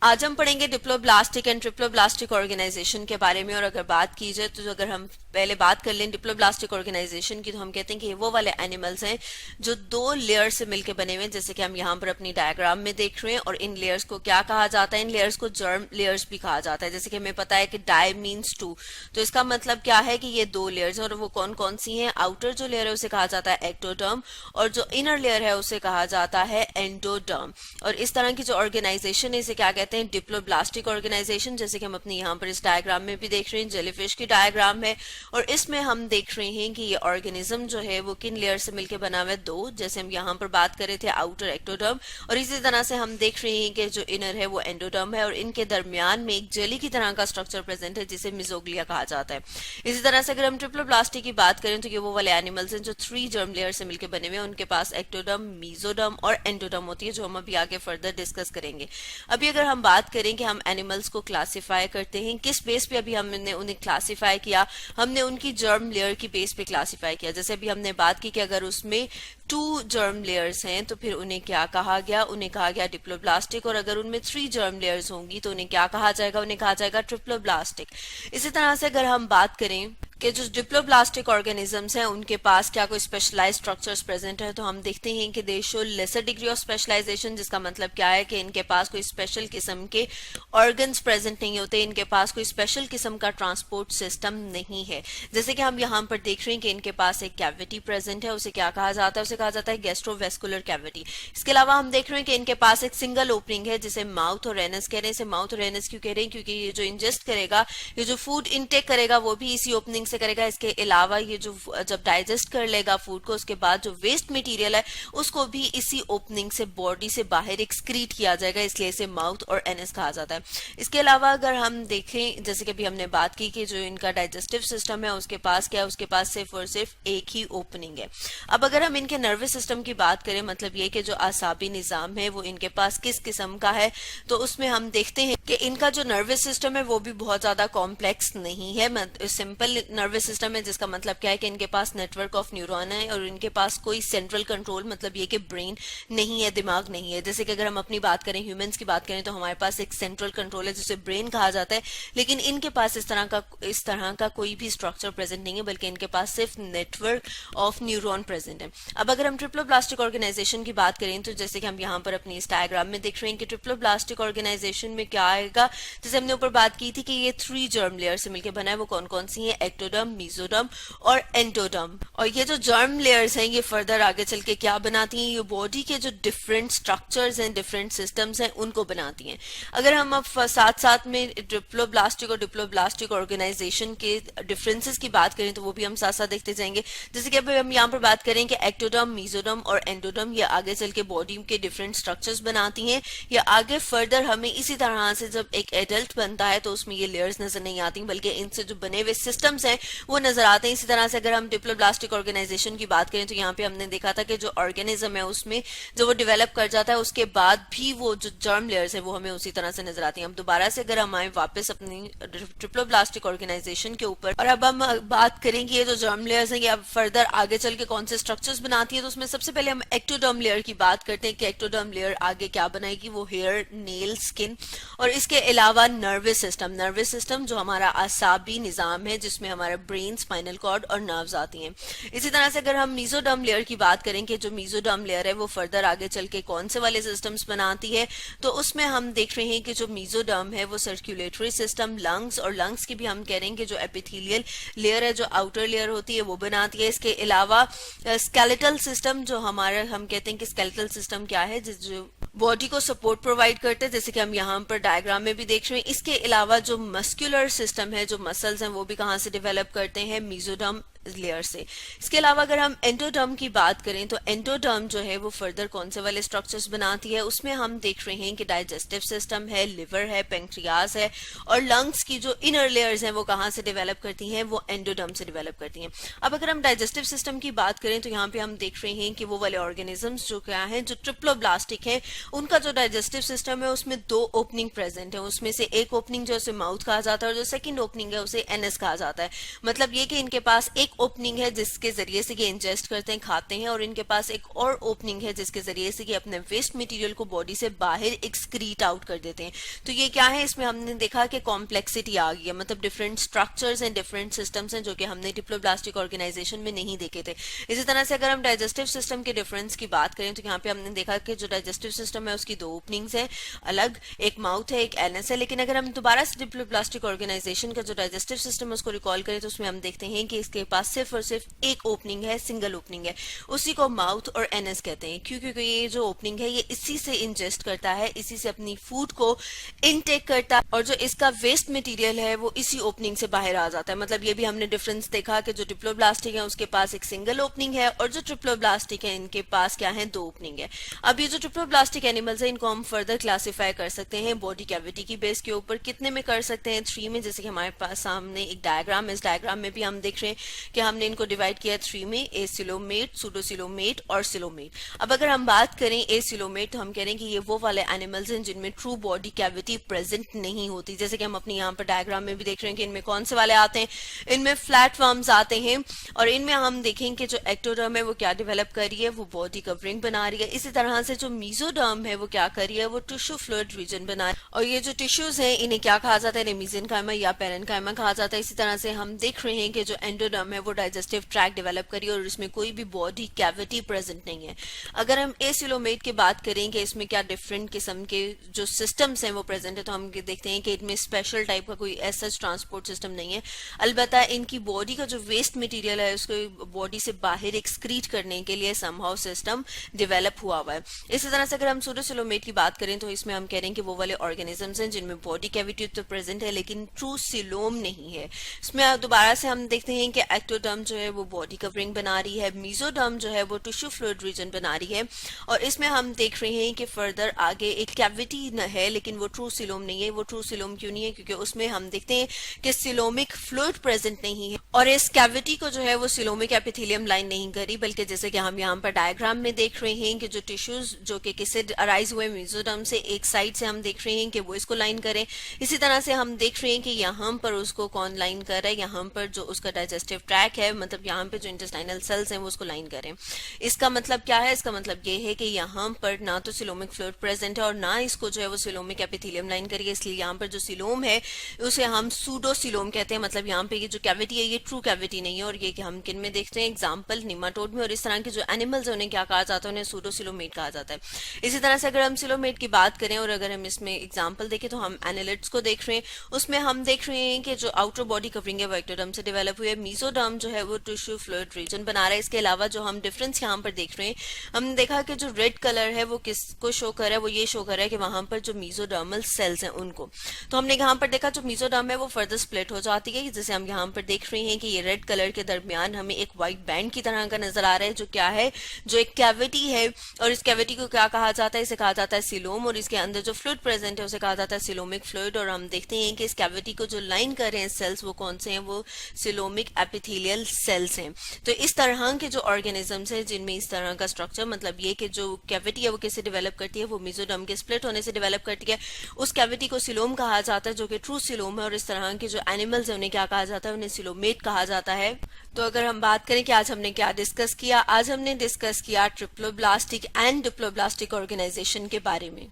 आज हम पढ़ेंगे डिप्लोब्लास्टिक एंड ट्रिप्लोब्लास्टिक ऑर्गेनाइजेशन के बारे में। और अगर बात की जाए तो अगर हम पहले बात कर लें डिप्लोब्लास्टिक ऑर्गेनाइजेशन की, तो हम कहते हैं कि ये वो वाले एनिमल्स हैं जो दो लेयर से मिलकर बने हुए हैं, जैसे कि हम यहाँ पर अपनी डायग्राम में देख रहे हैं। और इन लेयर्स को क्या कहा जाता है? इन लेयर्स को जर्म लेयर्स भी कहा जाता है। जैसे कि हमें पता है कि डाई मीन्स टू, तो इसका मतलब क्या है कि ये दो लेयर्स हैं। और वो कौन कौन सी हैं? आउटर जो लेयर है उसे कहा जाता है एक्टोडर्म, और जो इनर लेयर है उसे कहा जाता है एंडोडर्म। और इस तरह की जो ऑर्गेनाइजेशन है इसे क्या कहते हैं? Diploblastic organisation. जैसे कि हम अपनी यहाँ पर इस डायग्राम में भी देख रहे हैं, जेलीफिश की डायग्राम है, और इसमें हम देख रहे हैं कि ये ऑर्गेनिज्म जो है वो किन लेयर से मिलकर बना हुआ है? दो। जैसे हम यहाँ पर बात कर रहे थे आउटर एक्टोडर्म, और इसी तरह से हम देख रहे हैं कि जो इनर है वो एंडोडर्म है, और इनके दरमियान में एक जेली की तरह का स्ट्रक्चर प्रेजेंट है जिसे मिजोग्लिया कहा जाता है। इसी तरह से अगर हम ट्रिप्लोब्लास्टिक की बात करें तो ये वो वाले एनिमल्स हैं जो 3 जर्म लेयर से मिलकर बने हुए हैं। उनके पास एक्टोडर्म, मीजोडर्म और एंडोडर्म होती है, जो हम अभी आगे फर्दर डिस्कस करेंगे। अभी अगर हम बात करें कि हम एनिमल्स को क्लासिफाई करते हैं किस बेस पे, अभी हमने उन्हें क्लासिफाई किया, हमने उनकी जर्म लेयर की बेस पे क्लासिफाई किया। जैसे अभी हमने बात की कि अगर उसमें 2 जर्म लेयर्स हैं तो फिर उन्हें क्या कहा गया? उन्हें कहा गया डिप्लोब्लास्टिक। और अगर उनमें 3 जर्म लेयर्स होंगी तो उन्हें क्या कहा जाएगा? उन्हें कहा जाएगा ट्रिप्लोब्लास्टिक। इसी तरह से अगर हम बात करें कि जो डिप्लोब्लास्टिक ऑर्गेनिजम्स हैं उनके पास क्या कोई स्पेशलाइज्ड स्ट्रक्चर्स प्रेजेंट है, तो हम देखते हैं कि they show lesser degree of specialisation. जिसका मतलब क्या है कि इनके पास कोई स्पेशल किस्म के ऑर्गन्स प्रेजेंट नहीं होते, इनके पास कोई स्पेशल किस्म का ट्रांसपोर्ट सिस्टम नहीं है। जैसे कि हम यहाँ पर देख रहे हैं कि इनके पास एक कैविटी प्रेजेंट है, उसे क्या कहा जाता है? उसे कहा जाता है गैस्ट्रोवेस्कुलर कैविटी। इसके अलावा हम देख रहे हैं कि इनके पास एक सिंगल ओपनिंग है जिसे माउथ और एनस कह रहे हैं। इसे माउथ और एनस क्यों कह रहे हैं? क्योंकि ये जो इंजेस्ट करेगा, ये जो फूड इनटेक करेगा वो भी इसी ओपनिंग से करेगा। इसके अलावा ये जो जब डाइजेस्ट कर लेगा फूड को, उसके बाद जो वेस्ट मटेरियल है उसको भी इसी ओपनिंग से बॉडी से बाहर एक्सक्रीट किया जाएगा, इसलिए इसे माउथ और एनस कहा जाता है। इसके अलावा अगर हम देखें, जैसे कि अभी हमने बात की कि जो इनका डाइजेस्टिव सिस्टम है उसके पास क्या है? उसके पास सिर्फ और सिर्फ एक ही ओपनिंग है। अब अगर हम इनके नर्वस सिस्टम की बात करें, मतलब ये कि जो आसाबी निजाम है वो इनके पास किस किस्म का है, तो उसमें हम देखते हैं कि इनका जो नर्वस सिस्टम है वो भी बहुत ज्यादा कॉम्प्लेक्स नहीं है, सिंपल नर्वस सिस्टम है। जिसका मतलब क्या है कि इनके पास नेटवर्क ऑफ न्यूरॉन है और इनके पास कोई सेंट्रल कंट्रोल, मतलब ये कि ब्रेन नहीं है, दिमाग नहीं है। जैसे कि अगर हम अपनी बात करें, ह्यूमंस की बात करें, तो हमारे पास एक सेंट्रल कंट्रोल है जिसे ब्रेन कहा जाता है, लेकिन इनके पास इस तरह का कोई भी स्ट्रक्चर प्रेजेंट नहीं है, बल्कि इनके पास सिर्फ नेटवर्क ऑफ न्यूरॉन प्रेजेंट है। अब अगर हम ट्रिप्लोब्लास्टिक ऑर्गेनाइजेशन की बात करें, तो जैसे कि हम यहाँ पर अपनी इस डायग्राम में देख रहे हैं कि ट्रिप्लोब्लास्टिक ऑर्गेनाइजेशन में क्या आएगा? जैसे हमने ऊपर बात की थी कि ये 3 जर्म लेयर से मिलकर बना है। वो कौन कौन सी है? एक्टोडर्म, मीजोडर्म और एंडोडर्म। और ये जो जर्म लेयर्स हैं ये फर्दर आगे चल के क्या बनाती हैं? ये बॉडी के जो डिफरेंट स्ट्रक्चर्स हैं, डिफरेंट सिस्टम्स हैं, उनको बनाती हैं। अगर हम अब साथ साथ में ट्रिप्लोब्लास्टिक और डिप्लोब्लास्टिक ऑर्गेनाइजेशन के डिफरेंसेस की बात करें तो वो भी हम साथ साथ देखते जाएंगे। जैसे कि अभी हम यहाँ पर बात करें कि एक्टोडर्म, मीजोडर्म और एंडोडर्म ये आगे चल के बॉडी के डिफरेंट स्ट्रक्चर्स बनाती हैं। या आगे फर्दर हमें इसी तरह से जब एक एडल्ट बनता है तो उसमें ये लेयर्स नजर नहीं आती, बल्कि इनसे जो बने हुए सिस्टम्स हैं वो नजर आते हैं। इसी तरह से अगर हम डिप्लोब्लास्टिक ऑर्गेनाइजेशन की बात करें तो यहाँ पे हमने देखा था कि जो ऑर्गेनिज्म है उसमें जो वो डेवलप कर जाता है उसके बाद भी वो जो जर्म लेयर्स है वो हमें उसी तरह से नजर आती हैं। अब दोबारा से अगर हम आए वापस अपनी ट्रिप्लोब्लास्टिक ऑर्गेनाइजेशन के ऊपर, और अब हम बात करें कि ये जो जर्म लेयर्स हैं ये अब फर्दर आगे चल के कौन से स्ट्रक्चर्स बनाती है, तो उसमें सबसे पहले हम एक्टोडर्म लेयर की बात करते हैं कि एक्टोडर्म लेयर आगे क्या बनाएगी? वो हेयर, नेल, स्किन और इसके अलावा नर्वस सिस्टम। नर्वस सिस्टम जो हमारा आसाबी निजाम है जिसमें हमारा ब्रेन, स्पाइनल कॉर्ड और नर्व्स आती हैं। इसी तरह से अगर हम मीजोडर्म लेयर की बात करें कि जो मीजोडर्म लेयर है वो फर्दर आगे चल के कौन से वाले सिस्टम्स बनाती है, तो उसमें हम देख रहे हैं कि जो मीजोडर्म है वो सर्कुलेटरी सिस्टम, लंग्स, और लंग्स की भी हम कह रहे हैं कि जो एपिथेलियल लेयर है, जो आउटर लेयर होती है वो बनाती है। इसके अलावा स्केलेटल सिस्टम, जो हमारा हम कहते हैं कि स्केलेटल सिस्टम क्या है, जो बॉडी को सपोर्ट प्रोवाइड करते हैं, जैसे कि हम यहाँ पर डायग्राम में भी देख रहे हैं। इसके अलावा जो मस्कुलर सिस्टम है, जो मसल्स हैं, वो भी कहाँ से डेवलप करते हैं? मीजोडर्म लेयर से। इसके अलावा अगर हम एंडोडर्म की बात करें तो एंडोडर्म जो है वो फर्दर कौन से वाले स्ट्रक्चर्स बनाती है? उसमें हम देख रहे हैं कि डाइजेस्टिव सिस्टम है, लिवर है, पेंक्रियाज है, और लंग्स की जो इनर लेयर्स हैं वो कहाँ से डेवलप करती हैं? वो एंडोडर्म से डेवलप करती हैं। अब अगर हम डाइजेस्टिव सिस्टम की बात करें तो यहाँ पे हम देख रहे हैं कि वो वाले ऑर्गेनिजम्स जो क्या है, जो ट्रिप्लोब्लास्टिक है, उनका जो डाइजेस्टिव सिस्टम है उसमें 2 ओपनिंग प्रेजेंट है। उसमें से एक ओपनिंग जो उसे माउथ कहा जाता है और जो सेकेंड ओपनिंग है उसे एनस कहा जाता है। मतलब ये कि इनके पास एक ओपनिंग है जिसके जरिए से ये इंजेस्ट करते हैं, खाते हैं, और इनके पास एक और ओपनिंग है जिसके जरिए से ये अपने वेस्ट मटेरियल को बॉडी से बाहर एक्सक्रीट आउट कर देते हैं। तो ये क्या है, इसमें हमने देखा कि कॉम्प्लेक्सिटी आ गई है, मतलब different structures and different systems हैं जो कि हमने डिप्लोब्लास्टिक ऑर्गेनाइजेशन में नहीं देखे थे। इसी तरह से अगर हम डाइजेस्टिव सिस्टम के डिफरेंस की बात करें तो यहाँ पे हमने देखा कि जो डाइजेस्टिव सिस्टम है उसकी दो ओपनिंग्स है अलग, एक माउथ है, एक एनएस है। लेकिन अगर हम दोबारा से डिप्लोब्लास्टिक ऑर्गेनाइजेशन का जो डाइजेस्टिव सिस्टम है उसको रिकॉल करें तो उसमें हम देखते हैं कि इसके पास सिर्फ और सिर्फ एक ओपनिंग है, सिंगल ओपनिंग है, उसी को माउथ और एनएस कहते हैं। क्योंकि ये जो ओपनिंग है ये इसी से इंजेस्ट करता है, इसी से अपनी फूड को इनटेक करता है, और जो इसका वेस्ट मटेरियल है वो इसी ओपनिंग से बाहर आ जाता है। मतलब ये भी हमने डिफरेंस देखा कि जो डिप्लोब्लास्टिक है उसके पास एक सिंगल ओपनिंग है और जो ट्रिप्लोब्लास्टिक है इनके पास क्या है, दो ओपनिंग है। अब ये जो ट्रिप्लोब्लास्टिक एनिमल्स है इनको हम फर्दर क्लासिफाई कर सकते हैं बॉडी कैविटी की बेस के ऊपर। कितने में कर सकते हैं, 3 में। जैसे कि हमारे पास सामने एक डायग्राम है, इस डायग्राम में भी हम देख रहे हैं कि हमने इनको डिवाइड किया 3 में, एसिलोमेट, सूडोसिलोमेट और सिलोमेट। अब अगर हम बात करें एसिलोमेट तो हम कह रहे हैं कि ये वो वाले एनिमल्स हैं जिनमें ट्रू बॉडी कैविटी प्रेजेंट नहीं होती। जैसे कि हम अपने यहाँ पर डायग्राम में भी देख रहे हैं कि इनमें कौन से वाले आते हैं, इनमें फ्लैट वर्म्स आते हैं, और इनमें हम देखें कि जो एक्टोडर्म है वो क्या डेवलप कर रही है, वो बॉडी कवरिंग बना रही है। इसी तरह से जो मीजोडर्म है वो क्या कर रही है, वो टिश्यू फ्लूइड रीजन बना रही है। और ये जो टिश्यूज हैं इन्हें क्या कहा जाता है, मेसेनकाइमा या पेरेन्काइमा कहा जाता है। इसी तरह से हम देख रहे हैं कि जो एंडोडर्म है वो डाइजेस्टिव ट्रैक्ट डेवलप करी और इसमें कोई भी बॉडी कैविटी प्रेजेंट नहीं है। अगर हम एसिलोमेट की बात करें कि इसमें क्या डिफरेंट किस्म के जो सिस्टम्स हैं वो प्रेजेंट है, तो हम देखते हैं कि इनमें स्पेशल टाइप का कोई ऐसा ट्रांसपोर्ट सिस्टम नहीं है। अलबत्ता इनकी बॉडी का जो वेस्ट मटेरियल है उसको बॉडी से बाहर एक्सक्रीट करने के लिए समहाउ सिस्टम डेवलप हुआ हुआ है। इसी तरह से अगर हम सूडोसिलोमेट की बात करें तो इसमें हम कह रहे हैं कि वो वाले ऑर्गेनिजम्स हैं जिनमें बॉडी कैविटी तो प्रेजेंट है लेकिन ट्रू सिलोम नहीं है। इसमें दोबारा से हम देखते हैं कि एक्टोडर्म जो है वो बॉडी कवरिंग बना रही है, मीजोडर्म जो है वो टिश्यू फ्लूइड रीजन बना रही है, और इसमें हम देख रहे हैं कि फर्दर आगे एक कैविटी है लेकिन वो ट्रू सिलोम नहीं है। वो ट्रू सिलोम क्यों नहीं है, क्योंकि उसमें हम देखते हैं कि सिलोमिक फ्लूइड प्रेजेंट नहीं है और इस कैविटी को जो है वो सिलोमिक एपिथेलियम लाइन नहीं करी, बल्कि जैसे कि हम यहाँ पर डायग्राम में देख रहे हैं कि जो टिश्यूज जो कि किससे अराइज हुए, मीजोडर्म से, एक साइड से हम देख रहे हैं कि वो इसको लाइन करें। इसी तरह से हम देख रहे हैं कि यहाँ पर उसको कौन लाइन कर रहा है, यहाँ पर जो उसका डाइजेस्टिव ट्रैक है, मतलब यहाँ पे जो इंटेस्टाइनल सेल्स हैं वो उसको लाइन करें। इसका मतलब क्या है, इसका मतलब ये है कि यहाँ पर ना तो सिलोमिक फ्लूइड प्रेजेंट है और ना इसको जो है वो सिलोमिक एपिथेलियम लाइन करिए, इसलिए यहाँ पर जो सिलोम है उसे हम सूडोसिलोम कहते हैं। मतलब यहाँ पे ये जो कैविटी है ये ट्रू कैविटी नहीं है, और ये कि हम किन में देखते हैं, एग्जाम्पल निमाटोड में, और इस तरह के जो एनिमल्स है उन्हें क्या कहा जाता है, उन्हें सूडोसिलोमेट कहा जाता है। इसी तरह से अगर हम सिलोमेट की बात करें और अगर हम इसमें एग्जाम्पल देखें तो हम एनालिट्स को देख रहे हैं, उसमें हम देख रहे हैं कि जो आउटर बॉडी कवरिंग है वो एक्टोडर्म से डेवलप हुई है, मीजोडर्म जो है वो टिश्यू फ्लूइड रीजन बना रहा है। इसके अलावा जो हम डिफरेंस यहाँ पर देख रहे हैं, हमने देखा कि जो रेड कलर है वो किसको शो कर रहा है, वो ये शो कर रहा है कि वहां पर जो मीजोडर्मल सेल्स हैं उनको। तो हमने यहाँ पर देखा जो मीजोडर्म है वो फर्दर स्प्लिट हो जाती है, जैसे हम यहाँ पर देख रहे हैं कि ये रेड कलर के दरमियान हमें एक व्हाइट बैंड की तरह का नजर आ रहा है, जो क्या है, जो एक कैविटी है, और इस कैविटी को क्या कहा जाता है, इसे कहा जाता है सिलोम, और इसके अंदर जो फ्लूइड प्रेजेंट है उसे कहा जाता है सिलोमिक फ्लूइड। और हम देखते हैं कि इस कैविटी को जो लाइन कर रहे हैं सेल्स वो कौन से हैं, वो सिलोमिक एपिथेलियल सेल्स हैं। तो इस तरह के जो ऑर्गेनिजम्स हैं जिनमें इस तरह का स्ट्रक्चर, मतलब ये कि जो कैविटी है वो कैसे डेवलप करती है, वो मीजोडर्म के स्प्लिट होने से डेवलप करती है, उस कैविटी को सिलोम कहा जाता है जो कि ट्रू सिलोम है। और इस तरह के जो एनिमल्स है उन्हें क्या कहा जाता है, उन्हें सिलोमेट कहा जाता है। तो अगर हम बात करें कि आज हमने क्या डिस्कस किया, आज हमने डिस्कस किया ट्रिप्लोब्लास्टिक एंड डिप्लोब्लास्टिक ऑर्गेनाइजेशन के बारे में।